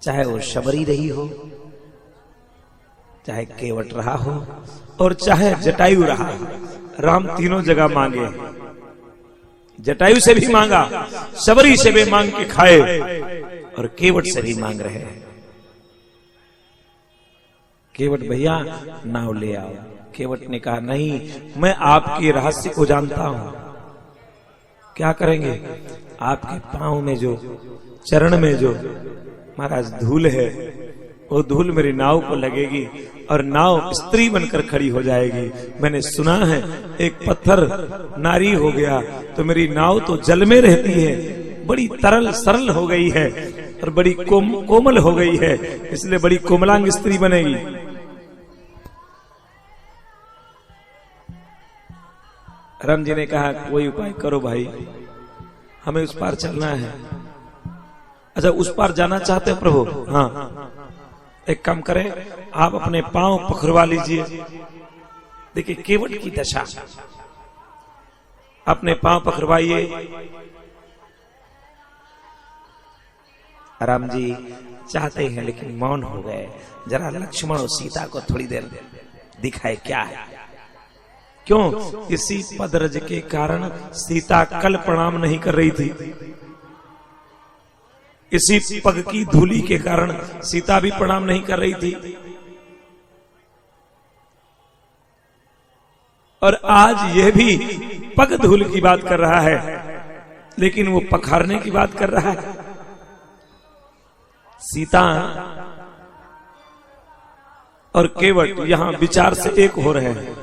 चाहे वो शबरी रही हो, चाहे केवट रहा हो, और चाहे जटायु रहा हो, राम तीनों जगह मांगे। जटायु से भी मांगा, शबरी से भी मांग के खाए, और केवट से भी मांग रहे हैं। केवट भैया नाव ले आओ। केवट ने कहा नहीं, मैं आपके रहस्य को जानता हूं। क्या करेंगे? आपके पांव में जो, चरण में जो महाराज धूल है, वो धूल मेरी नाव को लगेगी और नाव स्त्री बनकर खड़ी हो जाएगी। मैंने सुना है एक पत्थर नारी हो गया तो मेरी नाव तो जल में रहती है, बड़ी तरल सरल हो गई है और बड़ी कोमल हो गई है, इसलिए बड़ी कोमलांग स्त्री बनेगी। राम जी ने कहा कोई उपाय करो भाई, हमें उस पार चलना है। अच्छा, उस पार जाना चाहते हैं प्रभु? हाँ, एक काम करें, आप अपने पांव पखरवा लीजिए। देखिए केवट की दशा, अपने पांव पखरवाइए। राम जी चाहते हैं लेकिन मौन हो गए। जरा लक्ष्मण और सीता को थोड़ी देर दिखाए क्या है। क्यों? इसी पदरज के कारण सीता कल प्रणाम नहीं कर रही थी। इसी पग की धूली के कारण सीता भी प्रणाम नहीं कर रही थी। और आज यह भी पग धूल की बात कर रहा है, लेकिन वो पखारने की बात कर रहा है। सीता और केवट यहां विचार से एक हो रहे हैं।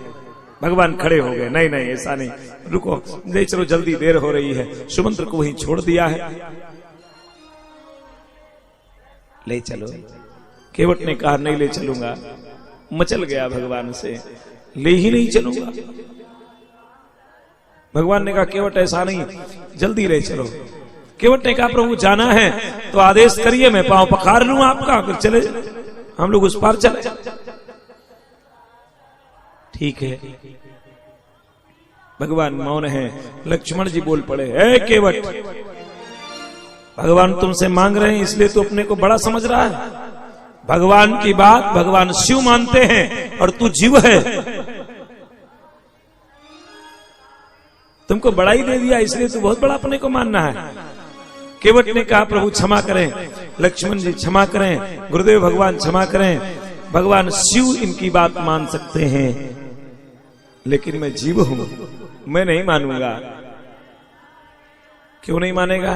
भगवान खड़े हो गए, नहीं नहीं ऐसा नहीं, रुको, ले चलो, जल्दी देर हो रही है। सुमंत्र को वहीं छोड़ दिया है, ले चलो। केवट ने कहा नहीं ले चलूंगा, मचल गया भगवान से, ले ही नहीं चलूंगा। भगवान ने कहा केवट ऐसा नहीं, जल्दी ले चलो। केवट ने कहा प्रभु जाना है तो आदेश करिए, मैं पांव पखार लूं आपका, फिर चले हम लोग उस पार चले। ठीक है, भगवान मौन है। लक्ष्मण जी बोल पड़े, हे केवट, भगवान तुमसे मांग रहे हैं इसलिए तो अपने को बड़ा समझ रहा है। भगवान की बात भगवान शिव मानते हैं और तू जीव है। तुमको बड़ाई दे दिया इसलिए तू बहुत बड़ा अपने को मानना है। केवट ने कहा प्रभु क्षमा करें, लक्ष्मण जी क्षमा करें, गुरुदेव भगवान क्षमा करें, भगवान शिव इनकी बात मान सकते हैं, लेकिन मैं जीव हूं, मैं नहीं मानूंगा। क्यों नहीं मानेगा?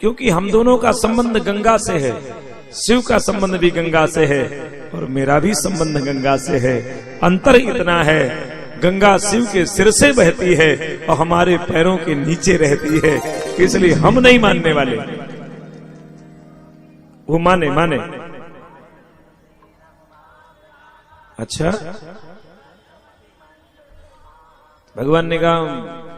क्योंकि हम दोनों का संबंध गंगा से है, शिव का संबंध भी गंगा से है और मेरा भी संबंध गंगा से है। अंतर इतना है, गंगा शिव के सिर से बहती है और हमारे पैरों के नीचे रहती है, इसलिए हम नहीं मानने वाले। वो माने माने। अच्छा, भगवान ने कहा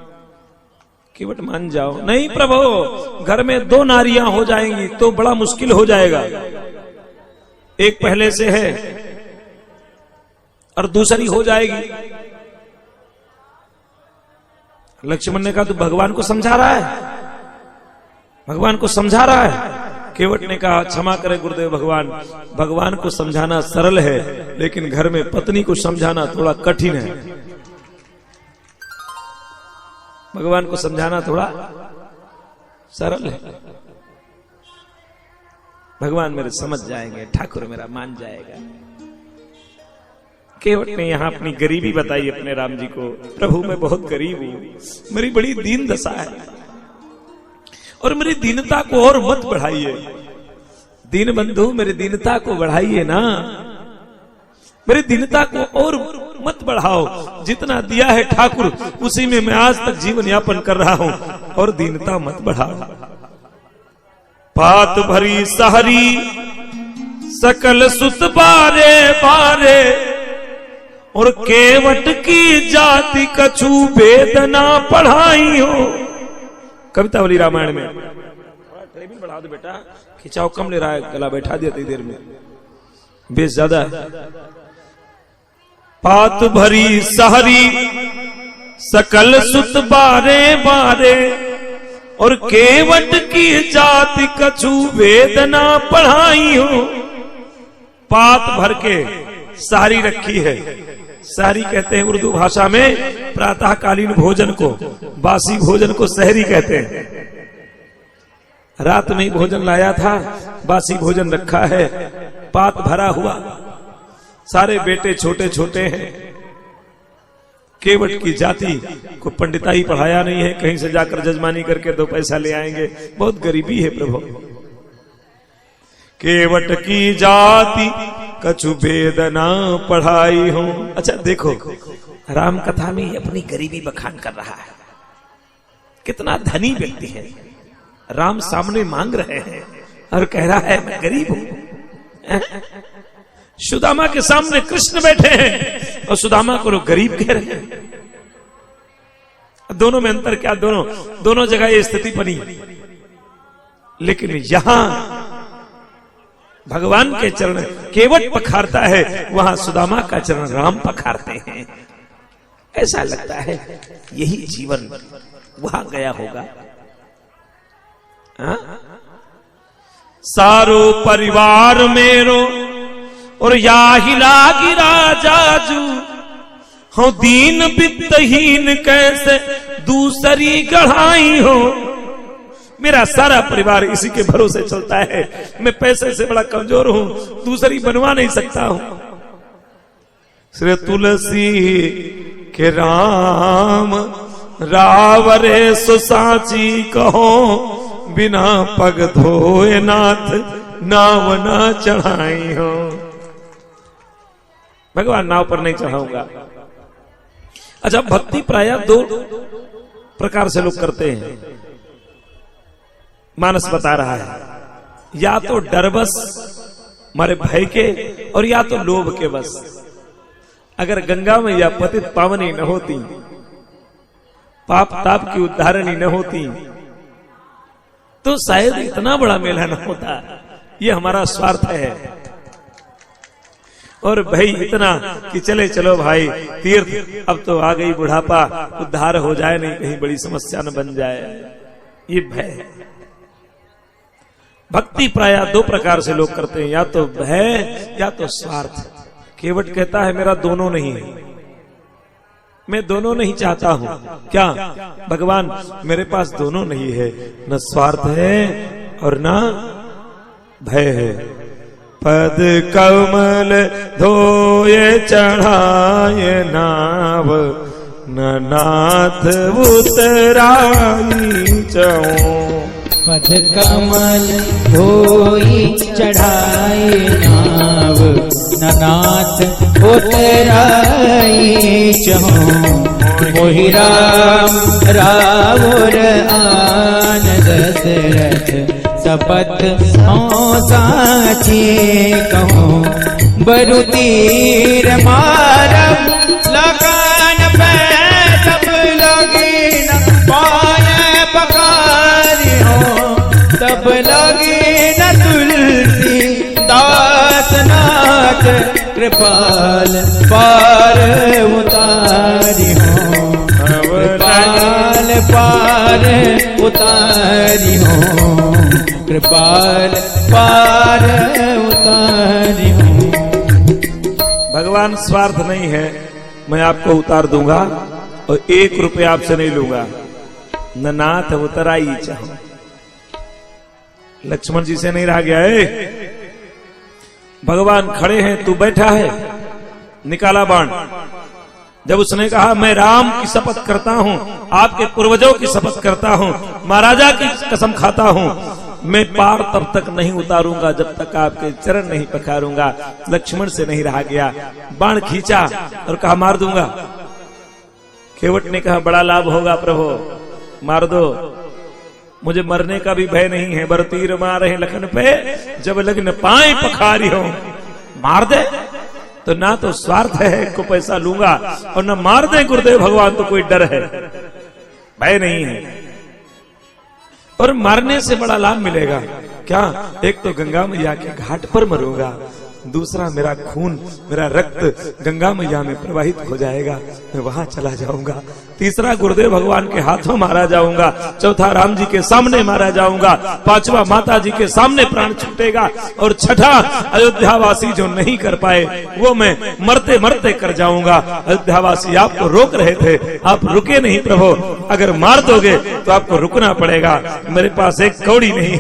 केवट मान जाओ। नहीं प्रभु, घर में 2 नारियां हो जाएंगी तो बड़ा मुश्किल हो जाएगा। एक पहले से है और दूसरी हो जाएगी। लक्ष्मण ने कहा तू भगवान को समझा रहा है, भगवान को समझा रहा है। केवट ने कहा क्षमा करें गुरुदेव भगवान, भगवान को समझाना सरल है लेकिन घर में पत्नी को समझाना थोड़ा कठिन है। भगवान को समझाना थोड़ा सरल है, भगवान मेरे समझ जाएंगे, ठाकुर मेरा मान जाएगा। केवट ने यहां अपनी गरीबी बताई अपने राम जी को, प्रभु मैं बहुत गरीब हूं, मेरी बड़ी दीन दशा है और मेरी दीनता को और मत बढ़ाइए। दीन बंधु मेरी दीनता को बढ़ाइए ना, मेरी दीनता को और मत बढ़ाओ। जितना दिया है ठाकुर उसी में मैं आज तक जीवन यापन कर रहा हूं और दीनता मत बढ़ाओ। पात भरी सहरी सकल सुत बारे बारे और केवट की जाति कछु वेदना पढ़ाई हो। कविता वाली रामायण में। टेबल बढ़ा दो बेटा, खिंचाव कम ले रहा है, गला बैठा दिया इतनी देर में, बेस ज्यादा है। पात भरी सहरी सकल सुत बारे बारे और केवट की जाति कछु वेदना पढ़ाई हो। पात भर के सारी रखी है। सारी कहते हैं उर्दू भाषा में प्रातःकालीन भोजन को, बासी भोजन को सहरी कहते हैं। रात में ही भोजन लाया था, बासी भोजन रखा है, पात भरा हुआ, सारे बेटे छोटे छोटे हैं। केवट की जाति को पंडिताई पढ़ाया नहीं है, कहीं से जाकर जजमानी करके 2 पैसा ले आएंगे, बहुत गरीबी है प्रभु। केवट की जाति कछु वेदना पढ़ाई हो। अच्छा देखो, राम कथा में ही अपनी गरीबी बखान कर रहा है। कितना धनी व्यक्ति है, राम सामने मांग रहे हैं और कह रहा है मैं गरीब हूं। सुदामा के सामने कृष्ण बैठे हैं और सुदामा को लोग गरीब कह रहे हैं। दोनों में अंतर क्या? दोनों जगह ये स्थिति बनी, लेकिन यहां भगवान के चरण केवट पखारता है, वहां सुदामा का चरण राम पखारते हैं। ऐसा लगता है यही जीवन वहां गया होगा। सारो परिवार मेरो और या लागी राजाजू हो, दीन वित्तहीन कैसे दूसरी गढ़ाई हो। मेरा सारा परिवार इसी के भरोसे चलता है, मैं पैसे से बड़ा कमजोर हूं, दूसरी बनवा नहीं सकता हूं। श्री तुलसी के राम रावरे सुसाची कहो, बिना पग धोए नाथ नाव ना चढ़ाई हो। भगवान नाव पर नहीं चढ़ाऊंगा। अच्छा, भक्ति प्राय 2 प्रकार से लोग करते हैं, मानस बता रहा है। या तो डरबस मारे भय के, और या तो लोभ के बस। अगर गंगा मैया पतित पावनी न होती, पाप ताप की उद्धारणी न होती, तो शायद इतना बड़ा मेला न होता। ये हमारा स्वार्थ है। और भाई इतना कि चले चलो भाई तीर्थ, अब तो आ गई बुढ़ापा, उद्धार हो जाए, नहीं कहीं बड़ी समस्या न बन जाए, ये भय। भक्ति प्राय 2 प्रकार से लोग करते हैं, या तो भय या तो स्वार्थ। केवट कहता है मेरा दोनों नहीं है, मैं दोनों नहीं चाहता हूं। क्या भगवान, मेरे पास दोनों नहीं है, न स्वार्थ है और न भय है। पद कमल धोए चढ़ाए नाव, न नाथ उतराई चढ़ो। पद कमल धोई चढ़ाए नाव, न नाथ उतराई चढ़ो। मोहि राम रावण आन दशरथ, सपथ साची कहो। बरु तीर मारब लगान पे, सब लगीन पान पकारी हो। तब लगीन तुलसी दास नाथ, कृपाल पार उतारी हो। कृपाल पार उतारी हो, कृपाल पार उतारी हो। भगवान स्वार्थ नहीं है, मैं आपको उतार दूंगा और 1 रुपया आपसे नहीं लूंगा। न नाथ उतराई चाहो। लक्ष्मण जी से नहीं रहा गया है। भगवान खड़े हैं, तू बैठा है, निकाला बाण। जब उसने कहा मैं राम की शपथ करता हूं, आपके पूर्वजों की शपथ करता हूं, महाराजा की कसम खाता हूं, मैं पार तब तक नहीं उतारूंगा जब तक आपके चरण नहीं पखारूंगा। लक्ष्मण से नहीं रहा गया, बाण खींचा और कहा मार दूंगा। केवट ने कहा बड़ा लाभ होगा प्रभु, मार दो, मुझे मरने का भी भय नहीं है। बर तीर मारे लखन पे, जब लग्न पाए पखारी हो। मार दे तो ना तो स्वार्थ है को पैसा लूंगा, और ना मार दे गुरुदेव भगवान तो कोई डर है, भय नहीं है। और मारने से बड़ा लाभ मिलेगा क्या? एक तो गंगा मैया के घाट पर मरूंगा, दूसरा मेरा खून, मेरा रक्त गंगा मैया में प्रवाहित हो जाएगा, मैं वहां चला जाऊंगा। तीसरा गुरुदेव भगवान के हाथों मारा जाऊंगा, चौथा राम जी के सामने मारा जाऊंगा, पांचवा माता जी के सामने प्राण छूटेगा, और छठा अयोध्यावासी जो नहीं कर पाए वो मैं मरते मरते कर जाऊंगा। अयोध्यावासी आपको रोक रहे थे, आप रुके नहीं प्रभु, अगर मार दोगे तो आपको रुकना पड़ेगा, मेरे पास एक कौड़ी नहीं।